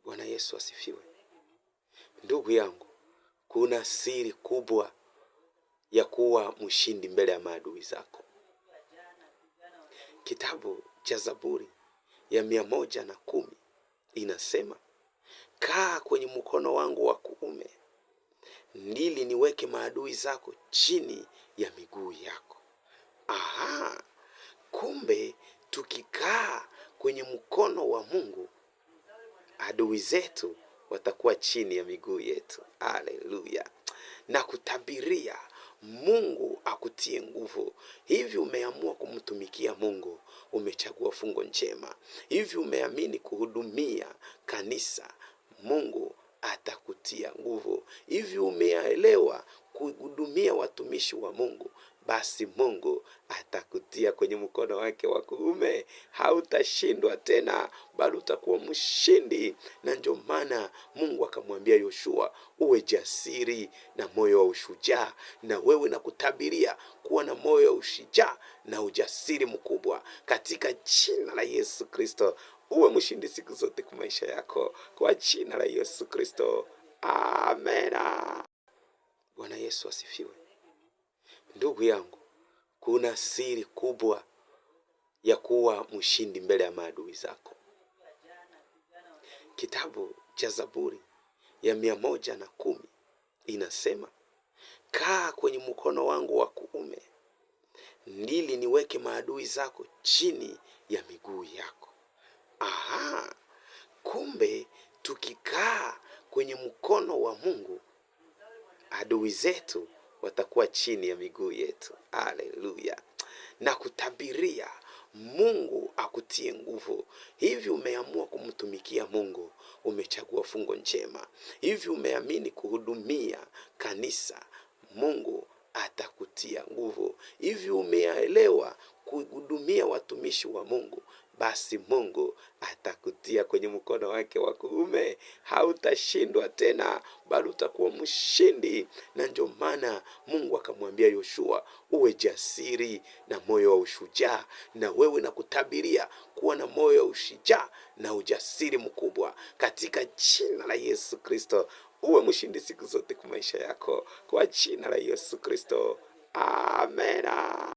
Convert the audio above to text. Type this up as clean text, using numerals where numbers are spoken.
Bwana Yesu asifiwe. Ndugu yangu, kuna siri kubwa ya kuwa mshindi mbele ya maadui zako. Kitabu cha Zaburi ya 110 inasema, kaa kwenye mkono wangu wa kuume, ili niweke maadui zako chini ya miguu yako. Aha, kumbe tukikaa kwenye mkono wa Mungu, adui zetu watakuwa chini ya miguu yetu. Haleluya. Na kutabiria Mungu akutie nguvu. Hivi umeamua kumtumikia Mungu, umechagua fungo njema. Hivi umeamini kuhudumia kanisa, Mungu atakutia nguvu. Hivi umeelewa kuhudumia watumishi wa Mungu, basi Mungu atakutia kwenye mkono wake wa kuume. Hautashindwa tena, bali utakuwa mshindi. Na ndio maana Mungu akamwambia Yoshua, uwe jasiri na moyo wa ushujaa. Na wewe nakutabiria kuwa na moyo wa ushujaa na ujasiri mkubwa katika jina la Yesu Kristo. Uwe mshindi siku zote kwa maisha yako, kwa jina la Yesu Kristo. Amena. Bwana Yesu asifiwe. Ndugu yangu, kuna siri kubwa ya kuwa mshindi mbele ya maadui zako. Kitabu cha Zaburi ya 110 inasema, kaa kwenye mkono wangu wa kuume, ili niweke maadui zako chini ya miguu yako. Aha, kumbe tukikaa kwenye mkono wa Mungu, adui zetu watakuwa chini ya miguu yetu. Haleluya. Na kutabiria Mungu akutie nguvu. Hivi umeamua kumtumikia Mungu, umechagua fungo njema. Hivi umeamini kuhudumia kanisa, Mungu atakutia nguvu. Hivi umeelewa kuhudumia watumishi wa Mungu, basi Mungu atakutia kwenye mkono wake wa kuume. Hautashindwa tena, bali utakuwa mshindi. Na ndio maana Mungu akamwambia Yoshua, uwe jasiri na moyo wa ushujaa. Na wewe nakutabiria kuwa na moyo wa ushujaa na ujasiri mkubwa katika jina la Yesu Kristo. Uwe mshindi siku zote kwa maisha yako, kwa jina la Yesu Kristo. Amena.